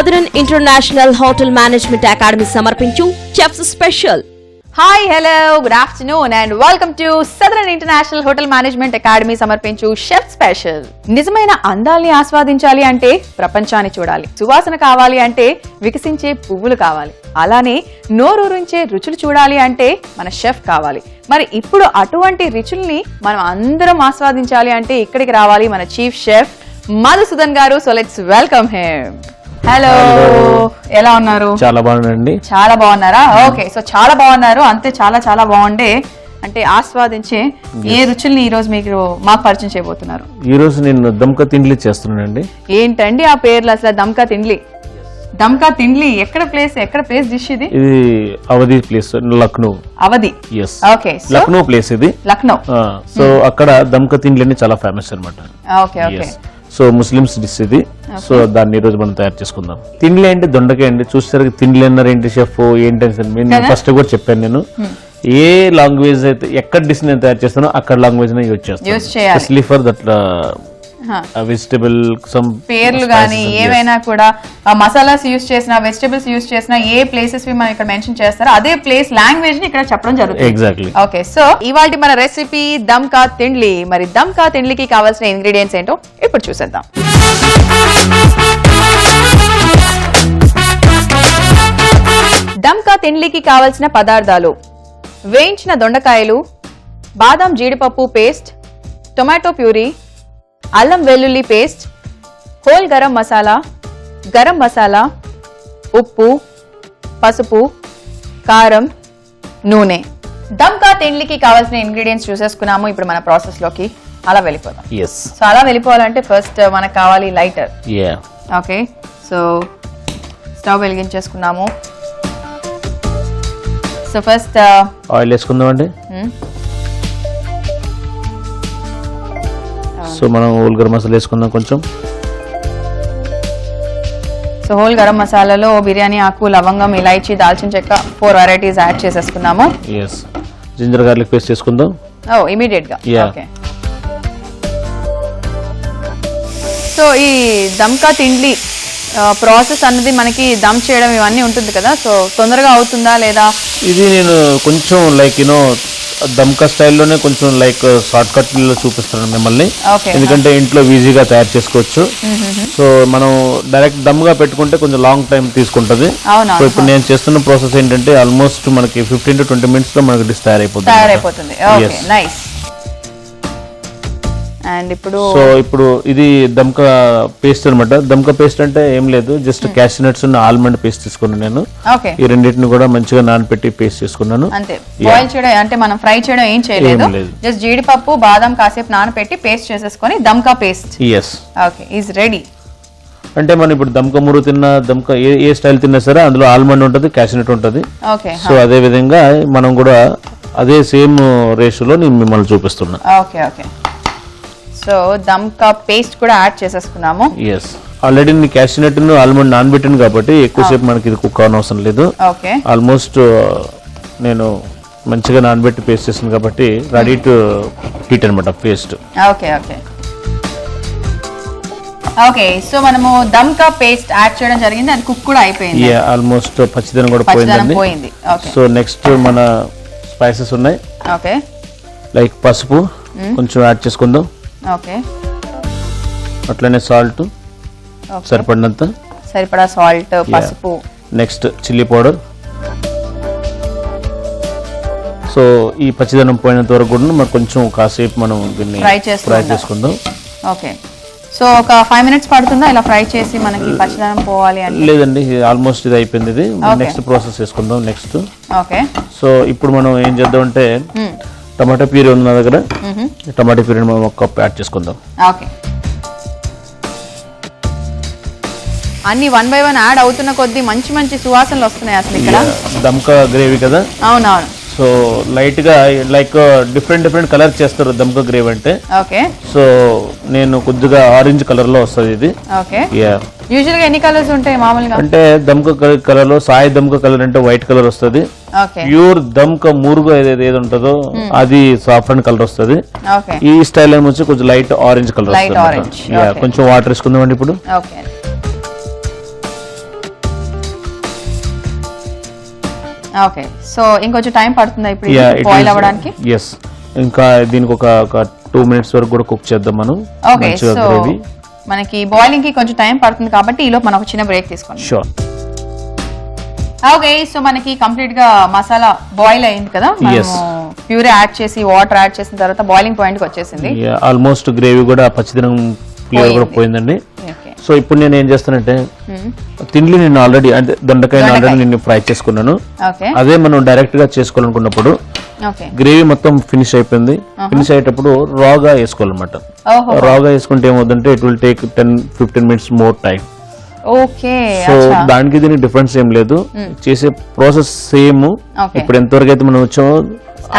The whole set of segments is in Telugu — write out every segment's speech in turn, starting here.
Southern International Hotel Management Academy సమర్పించు chefs special. Hi hello good afternoon and welcome to southern international hotel management academy సమర్పించు షెఫ్ స్పెషల్. నిజమైన అందాల్ని ఆస్వాదించాలి అంటే ప్రపంచాన్ని చూడాలి, సువాసన కావాలి అంటే వికసించే పువ్వులు కావాలి, అలానే నోరూరించే రుచులు చూడాలి అంటే మన షెఫ్ కావాలి. మరి ఇప్పుడు అటువంటి రుచుల్ని మనం అందరం ఆస్వాదించాలి అంటే ఇక్కడికి రావాలి మన చీఫ్ షెఫ్ మధుసూదన్ గారు. So let's welcome him. Hello, ఎలా ఉన్నారు? చాలా బాగున్నారండి. చాలా బాగున్నారా? ఓకే, సో చాలా బాగున్నారు. అంతే, చాలా చాలా బాగుండే అంటే ఆస్వాదించే ఏ రుచుల్ని ఈ రోజు మీకు మాకు పరిచయం చేయబోతున్నారు? ఈ రోజు నేను దమ్కా తిండ్లి చేస్తున్నానండి. ఏంటండి ఆ పేర్లు అసలు? దమ్కా తిండ్లి, దమ్కా తిండ్లి ఎక్కడ ప్లేస్ డిష్ ఇది? ఇది అవధి ప్లేస్, లక్నో. అవధి, ఎస్. ఓకే, లక్నో ప్లేస్ ఇది. లక్నో. సో అక్కడ దమ్కా తిండ్లి అని చాలా ఫేమస్ అనమాట. Okay okay. So Muslims dish ఇది. సో దాన్ని ఈ రోజు మనం తయారు చేసుకుందాం. తిండ్లి అంటే దొండకాయ అండి. చూసారు తిండ్లి అన్నారు, ఏంటి షెఫ్ ఏంటి ఫస్ట్ కూడా చెప్పాను నేను. ఏ లాంగ్వేజ్ అయితే ఎక్కడ డిష్ నేను తయారు చేస్తానో అక్కడ లాంగ్వేజ్ యూజ్ చేస్తాను, especially for that vegetable some పేర్లు గానీ ఏవైనా కూడా మసాలాస్ యూస్ చేసిన, వెజిటబుల్స్ యూస్ చేసిన ఏ ప్లేసెస్ మనం ఇక్కడ మెన్షన్ చేస్తారో అదే ప్లేస్ లాంగ్వేజ్ ని ఇక్కడ చెప్పడం జరుగుతుంది. ఎగ్జాక్ట్లీ. ఓకే, సో ఇవాల్టి మన రెసిపీ దమ్కా తిండ్లి. మరి దమ్కా తిండ్లికి కావాల్సిన ఇంగ్రీడియంట్స్ ఏంటో ఇప్పుడు చూసేద్దాం. దమ్కా తిండ్లికి కావలసిన పదార్థాలు: వేయించిన దొండకాయలు, బాదం జీడిపప్పు పేస్ట్, టొమాటో ప్యూరీ, అల్లం వెల్లుల్లి పేస్ట్, హోల్ గరం మసాలా, ఉప్పు, పసుపు, కారం, నూనె. దమ్కా తిండ్లికి కావాల్సిన ఇంగ్రీడియంట్స్ చూసేసుకున్నాము. ఇప్పుడు మన ప్రాసెస్ లోకి అలా వెళ్ళిపోదాం. సో అలా వెళ్ళిపోవాలంటే ఫస్ట్ మనకు కావాలి లైటర్. ఓకే, సో స్టవ్ వెలిగించేసుకున్నాము. సో ఫస్ట్ ఆయిల్ వేసుకుందాం అండి. సో మనం హోల్ గరం మసాలా వేసుకుందాం కొంచెం. సో హోల్ గరం మసాలాలో బిర్యానీ ఆకు, లవంగం, ఇలాచీ, దాల్చిన చెక్క 4 వెరైటీస్ యాడ్ చేసేసుకున్నాము. ఎస్. జింజర్ గార్లిక్ పేస్ట్ చేసుకుందాం. ఓ, ఇమీడియట్ గా. ఓకే. సో ఈ దమ్కా తిండ్లి ప్రాసెస్ అన్నది మనకి దమ్ చేయడం ఇవన్నీ ఉంటుంది కదా, సో తొందరగా అవుతుందా లేదా? ఇది నేను కొంచెం లైక్ దమ్కా స్టైల్లోనే కొంచెం లైక్ షార్ట్ కట్ లో చూపిస్తాను మిమ్మల్ని, ఎందుకంటే ఇంట్లో ఈజీగా తయారు చేసుకోవచ్చు. సో మనం డైరెక్ట్ దమ్గా పెట్టుకుంటే కొంచెం లాంగ్ టైం తీసుకుంటది. సో ఇప్పుడు నేను చేస్తున్న ప్రాసెస్ ఏంటంటే ఆల్మోస్ట్ మనకి 15 to 20 minutes లో మనకి డిష్ తయారైపోతుంది. అండ్ ఇప్పుడు ఇది దమ్కా పేస్ట్ అనమాట. దమ్కా పేస్ట్ అంటే ఏం లేదు, జస్ట్ క్యాష్యూ నట్స్ ఉన్న ఆల్మండ్ పేస్ట్ తీసుకున్నాను నేను. ఈ రెండింటిని కూడా మంచిగా నానబెట్టి పేస్ట్ చేసుకున్నాను. అంతే, బాయిల్ చేయడం అంటే మనం ఫ్రై చేయడం ఏం చేయలేదు, జస్ట్ జీడిపప్పు బాదం కాసేపు నానబెట్టి పేస్ట్ చేసేసుకొని దమ్కా పేస్ట్. Okay, is ready. అంటే మనం ఇప్పుడు దమ్కా మురు తిన్నా, దమ్కా ఏ స్టైల్ తిన్నా సరే అందులో ఆల్మండ్ ఉంటుంది, క్యాష్యూ నట్ ఉంటుంది. సో అదే విధంగా మనం కూడా అదే సేమ్ రేషియోలో నేను మిమ్మల్ని చూపిస్తున్నా. Okay okay. సో దమ్కా పేస్ట్ కూడా యాడ్ చేసేసుకున్నాము. ఎస్. ఆల్రెడీ నేను క్యాష్యూ నట్ ఆల్మండ్ నానబెట్టాను కాబట్టి ఎక్కువసేపు మనకి ఇది కుక్ అవసరం లేదు. ఓకే, ఆల్మోస్ట్ నేను మంచిగా నానబెట్టి పేస్ట్ చేసాను కాబట్టి రెడీ టు హీట్ అనమాట paste. Okay okay okay. So మనము దమ్కా పేస్ట్ యాడ్ చేయడం జరిగింది, అది కుక్ కూడా అయిపోయింది. ఆల్మోస్ట్ పచ్చిదనం కూడా పోయింది. సో నెక్స్ట్ మన స్పైసెస్ ఉన్నాయి. ఓకే, లైక్ పసుపు కొంచెం యాడ్ చేసుకుందాం. ఓకే, అట్లనే సాల్ట్ సరిపడా సాల్ట్, పసుపు. Next chilli powder. సో ఈ పచ్చిదనం పోయినంత వరకు కూడా మనం కొంచెం కాసేపు మనం దీన్ని ఫ్రై చేసుకుందాం. ఓకే, సో ఒక 5 minutes పడుతుందా ఇలా ఫ్రై చేసి మనకి పచ్చిదనం పోవాలి అంటే? లేదండి, ఆల్మోస్ట్ ఇది అయిపోయింది. ఇది నెక్స్ట్ ప్రాసెస్ చేసుకుందాం. నెక్స్ట్ ఓకే, సో ఇప్పుడు మనం ఏం చేద్దాం అంటే టమాటో ప్యూరీ ఉంది నా దగ్గర. టమాటో ప్యూరీ మనం 1 cup యాడ్ చేసుకుందాం. ఓకే, అన్ని 1 by 1 యాడ్ అవుతున్న కొద్దీ మంచి మంచి సువాసనలు వస్తున్నాయి అసలు ఇక్కడ. దమ్కా గ్రేవీ కదా. అవునవును. సో లైట్ గా లైక్ డిఫరెంట్ కలర్ చేస్తారు దమ్కా గ్రేవీ అంటే. ఓకే, సో నేను కొద్దిగా ఆరెంజ్ కలర్ లో వస్తుంది ఇది. ఓకే, యూజువల్ గా ఎన్ని కలర్స్ ఉంటాయి మామూలుగా? అంటే దమ్కా కలర్ లో సాయి దమ్కా కలర్ అంటే వైట్ కలర్ వస్తుంది. ప్యూర్ దమ్కా మురుగు ఏది ఉంటుందో అది సాఫ్రాన్ కలర్ వస్తుంది. ఈ స్టైల్ వచ్చి కొంచెం లైట్ ఆరెంజ్ కలర్ వస్తుంది. కొంచెం వాటర్ వేసుకుందామండి ఇప్పుడు. ఓకే, సో ఇంకొంచెం టైం పడుతుందా ఇప్పుడు బాయిల్ అవ్వడానికి? ఎస్, ఇంకా దీనికి ఒక 2 minutes వరకు కూడా కుక్ చేద్దాం మనం. ఓకే, సో మనకి బాయిలింగ్ కి కొంచెం టైం పడుతుంది కాబట్టి ఈలోపు మనం ఒక చిన్న బ్రేక్ తీసుకోండి. షూర్. ఓకే, సో మనకి కంప్లీట్ గా మసాలా బాయిల్ అయింది కదా, ప్యూరీ యాడ్ చేసి వాటర్ యాడ్ చేసిన తర్వాత బాయిలింగ్ పాయింట్ కి వచ్చేసింది. ఆల్మోస్ట్ గ్రేవీ కూడా పచ్చిదనం ఫ్లేవర్ కూడా పోయిందండి. సో ఇప్పుడు నేను ఏం చేస్తానంటే తిండ్లి నేను ఆల్రెడీ అంటే దొండకాయ ఆల్రెడీ నేను ఫ్రై చేసుకున్నాను. అదే మనం డైరెక్ట్ గా చేసుకోవాలనుకున్నప్పుడు గ్రేవీ మొత్తం ఫినిష్ అయిపోయింది. ఫినిష్ అయ్యేటప్పుడు రాగా వేసుకోవాలన్నమాట. రాగా వేసుకుంటే ఏమవుతుందంటే it will take 10-15 minutes more time. Okay, so దానికి దీనికి డిఫరెన్స్ ఏం లేదు, చేసే ప్రాసెస్ సేమ్. ఇప్పుడు ఎంతవరకు అయితే మనం వచ్చామో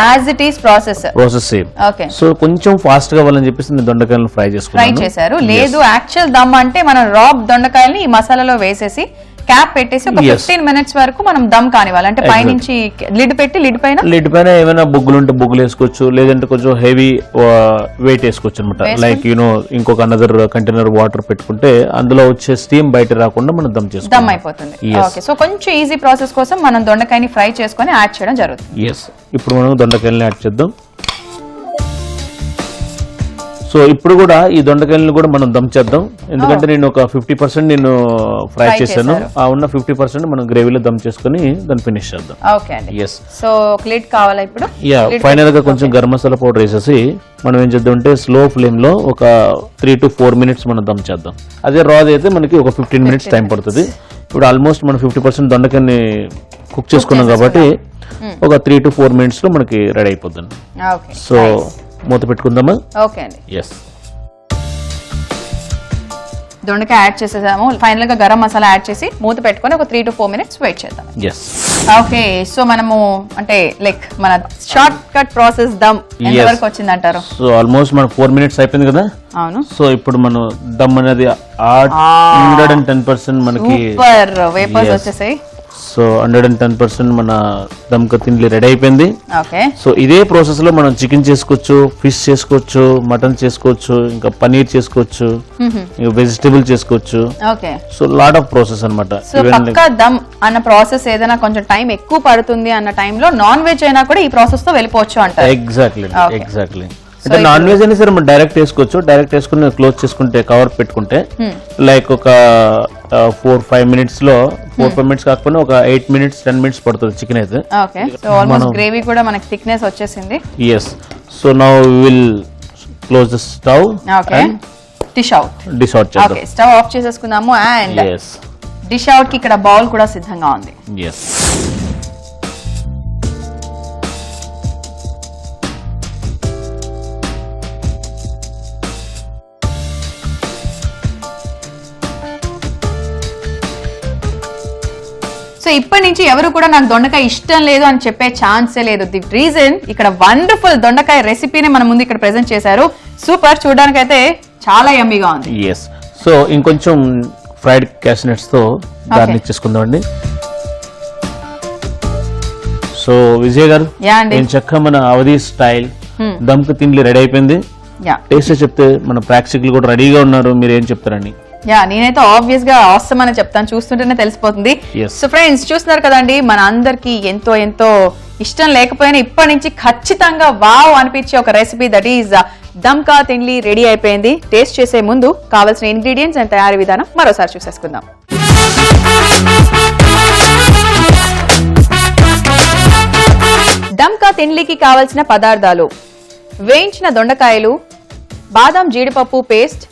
as it is process same. So కొంచెం ఫాస్ట్ గా అవ్వాలని చెప్పేసి నేను దొండకాయలను ఫ్రై చేశారు. లేదు యాక్చువల్ దమ్ అంటే మనం రాబ్ దొండకాయల్ని ఈ మసాలాలో వేసేసి క్యాప్ పెట్టేసి ఒక 15 minutes వరకు మనం దమ్ కానివ్వాలి. అంటే పైనుంచి లిడ్ పెట్టి లిడ్ పైన ఏమైనా బొగ్గులు ఉంటే బొగ్గులు వేసుకోవచ్చు, లేదంటే కొంచెం హెవీ వెయిట్ వేసుకోవచ్చు అనమాట. లైక్ ఇంకొక అనదర్ కంటైనర్ వాటర్ పెట్టుకుంటే అందులో వచ్చే స్టీమ్ బయట రాకుండా మనం దమ్ చేసుకోవాలి. దమ్ అయిపోతుంది. ఓకే, సో కొంచెం ఈజీ ప్రాసెస్ కోసం మనం దొండకాయని ఫ్రై చేసుకొని యాడ్ చేయడం జరుగుతుంది. ఎస్, ఇప్పుడు మనం దొండకాయలని యాడ్ చేద్దాం. సో ఇప్పుడు కూడా ఈ దొండకాయలను కూడా మనం దమ్ చేద్దాం. ఎందుకంటే నేను ఒక 50% నేను ఫ్రై చేశాను. ఆ ఉన్న 50% మనం గ్రేవీలో దమ్ చేసుకుని దాన్ని ఫినిష్ చేద్దాం. ఎస్, సో లిడ్ కావాలా ఇప్పుడు? ఫైనల్ గా కొంచెం గరం మసాలా పౌడర్ వేసేసి మనం ఏం చేద్దాం అంటే స్లో ఫ్లేమ్ లో ఒక 3 to 4 minutes మనం దమ్ చేద్దాం. అదే రాజ్ అయితే మనకి ఒక 15 minutes టైం పడుతుంది. ఇప్పుడు ఆల్మోస్ట్ మనం 50% దొండకాయని కుక్ చేసుకున్నాం కాబట్టి ఒక 3 to 4 minutes లో మనకి రెడీ అయిపోద్దండి. సో మూత పెట్టుకుందామా? ఓకే అండి. ఎస్, దొండకాయ యాడ్ చేసేసాము. ఫైనల్ గా గరం మసాలా యాడ్ చేసి మూత పెట్టుకొని ఒక 3 to 4 minutes వెయిట్ చేద్దాం. ఎస్, ఓకే, సో మనము అంటే లైక్ మన షార్ట్ కట్ ప్రాసెస్ దమ్ ఎంత వరకు వచ్చింది అంటారు? సో ఆల్మోస్ట్ మన 4 minutes అయిపోయింది కదా. అవును. సో ఇప్పుడు మనం దమ్ అనేది 110% మనకి సూపర్ వేపర్స్ వచ్చేసాయి. సో 110% మన దమ్ కా తిండ్లి రెడీ అయిపోయింది. ఓకే, సో ఇదే ప్రాసెస్ లో మనం చికెన్ చేసుకోవచ్చు, ఫిష్ చేసుకోవచ్చు, మటన్ చేసుకోవచ్చు, ఇంకా పనీర్ చేసుకోవచ్చు, ఇంకా వెజిటేబుల్ చేసుకోవచ్చు. Okay, so lot of process అన్నమాట. సో పక్కా దమ్ అన్న ప్రాసెస్ ఏదైనా కొంచెం టైం ఎక్కువ పడుతుంది అన్న టైంలో నాన్ వెజ్ అయినా కూడా ఈ ప్రాసెస్ తో వెళ్ళిపోవచ్చు అంటారు. ఎగ్జాక్ట్లీ. అంటే నాన్ వెజ్ అయినా సరే మనం డైరెక్ట్ వేసుకోవచ్చు. డైరెక్ట్ వేసుకుని క్లోజ్ చేసుకుంటే కవర్ పెట్టుకుంటే లైక్ ఒక 4-5 minutes లో 4-5 minutes కాకపోయినా ఒక 8 minutes 10 minutes పడుతుంది చికెన్ అయితే. ఓకే, సో ఆల్మోస్ట్ గ్రేవీ కూడా మనకి థిక్నెస్ వచ్చేసింది. Yes, so now we will close the stove. Okay, dish out చేద్దాం. ఓకే, స్టవ్ ఆఫ్ చేసేసుకుందాము. అండ్ డిష్ అవుట్ కి ఇక్కడ బౌల్ కూడా సిద్ధంగా ఉంది. ఎస్, సో ఇప్పటి నుంచి ఎవరు కూడా నాకు దొండకాయ ఇష్టం లేదు అని చెప్పే ఛాన్సే లేదు. ది రీజన్ ఇక్కడ వండర్ఫుల్ దొండకాయ రెసిపీని మన ముందు ఇక్కడ ప్రెజెంట్ చేశారు. సూపర్, చూడడానికి అయితే చాలా యమ్మీగా ఉంది. ఎస్, సో ఇంకొంచెం ఫ్రైడ్ క్యాషనట్స్ తో గార్నిష్ చేసుకుందాం అండి. సో విజయ్ గారు, నేను చక్కగా మన అవధి స్టైల్ దమ్ కు తిండ్లి రెడీ అయిపోయింది. టేస్ట్ చెప్తే మన ప్రేక్షకులు కూడా రెడీగా ఉన్నారు. మీరు ఏం చెప్తారండి? నేనైతే ఆబ్వియస్ గా ఆసమ్ అని చెప్తాను, చూస్తుంటేనే తెలిసిపోతుంది. సో ఫ్రెండ్స్, చూస్తున్నారు కదండి, మన అందరికి ఎంతో ఎంతో ఇష్టం లేకపోయినా ఇప్పటి నుంచి ఖచ్చితంగా వావ్ అనిపించే ఒక రెసిపీ, దట్ ఈస్ దమ్ కా తిండ్లి రెడీ అయిపోయింది. టేస్ట్ చేసే ముందు కావాల్సిన ఇంగ్రీడియంట్స్ అండ్ తయారీ విధానం మరోసారి చూసేసుకుందాం. దమ్ కా తిండ్లికి కావలసిన పదార్థాలు: వేయించిన దొండకాయలు, బాదాం జీడిపప్పు పేస్ట్,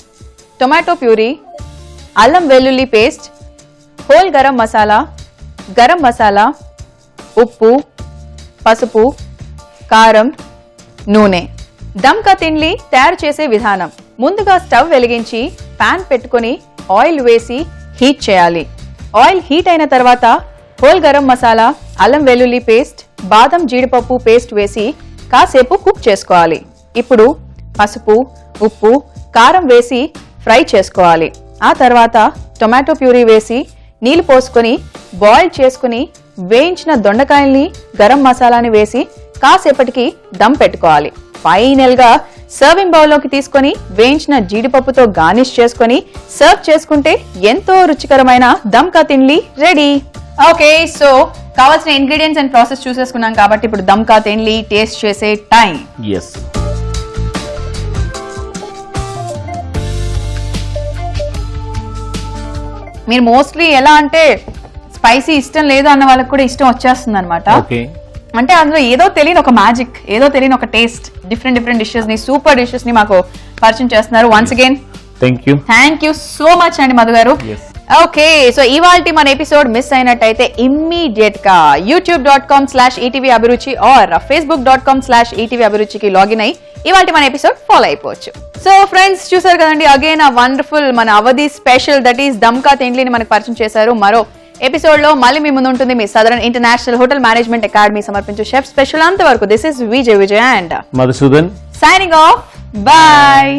టొమాటో ప్యూరీ, అల్లం వెల్లుల్లి పేస్ట్, హోల్ గరం మసాలా, ఉప్పు, పసుపు, కారం, నూనె. దమ్ కా తిండ్లి తయారు చేసే విధానం: ముందుగా స్టవ్ వెలిగించి పాన్ పెట్టుకొని ఆయిల్ వేసి హీట్ చేయాలి. ఆయిల్ హీట్ అయిన తర్వాత హోల్ గరం మసాలా, అల్లం వెల్లుల్లి పేస్ట్, బాదం జీడిపప్పు పేస్ట్ వేసి కాసేపు కుక్ చేసుకోవాలి. ఇప్పుడు పసుపు, ఉప్పు, కారం వేసి ఫ్రై చేసుకోవాలి. ఆ తర్వాత టొమాటో ప్యూరీ వేసి నీళ్లు పోసుకొని బాయిల్ చేసుకుని వేయించిన దొండకాయల్ని, గరం మసాలాని వేసి కాసేపటికి దమ్ పెట్టుకోవాలి. ఫైనల్ గా సర్వింగ్ బౌల్ లోకి తీసుకొని వేయించిన జీడిపప్పుతో గార్నిష్ చేసుకొని సర్వ్ చేసుకుంటే ఎంతో రుచికరమైన దమ్ కా తిండ్లి రెడీ. ఓకే, సో కావాల్సిన ఇంగ్రీడియంట్స్ అండ్ ప్రాసెస్ చూసేసుకున్నాం కాబట్టి ఇప్పుడు దమ్ కా తిండ్లి టేస్ట్ చేసే టైం. ఎస్, మీరు మోస్ట్లీ ఎలా అంటే స్పైసీ ఇష్టం లేదు అన్న వాళ్ళకి కూడా ఇష్టం వచ్చేస్తుంది అనమాట. ఓకే, అంటే అందులో ఏదో తెలియని ఒక మ్యాజిక్, ఏదో తెలియని ఒక టేస్ట్, డిఫరెంట్ డిషెస్ ని, సూపర్ డిషెస్ ని మాకు పరిచయం చేస్తున్నారు. Once again thank you so much అండి మధు గారు. ఓకే, సో ఇవాల్టి మన ఎపిసోడ్ మిస్ అయినట్టయితే ఇమ్మీడియట్ గా youtube.com/ETV Abhiruchi are facebook.com/ETV Abhiruchiకి login అయ్యి ఇవాల్టి మన ఎపిసోడ్ ఫాలో అయిపోవచ్చు. సో ఫ్రెండ్స్, చూసారు కదండి, అగైన్ ఆ వండర్ఫుల్ మన అవధి స్పెషల్ దట్ ఈస్ దమ్ కా తిండ్లిని మనకు పరిచయం చేశారు. మరో ఎపిసోడ్ లో మళ్ళీ మీ ముందు ఉంటుంది మీ southern international hotel management academy సమర్పించే షెఫ్ స్పెషల్. అంతవరకు this is Vijay and Madhusudan signing off. Bye.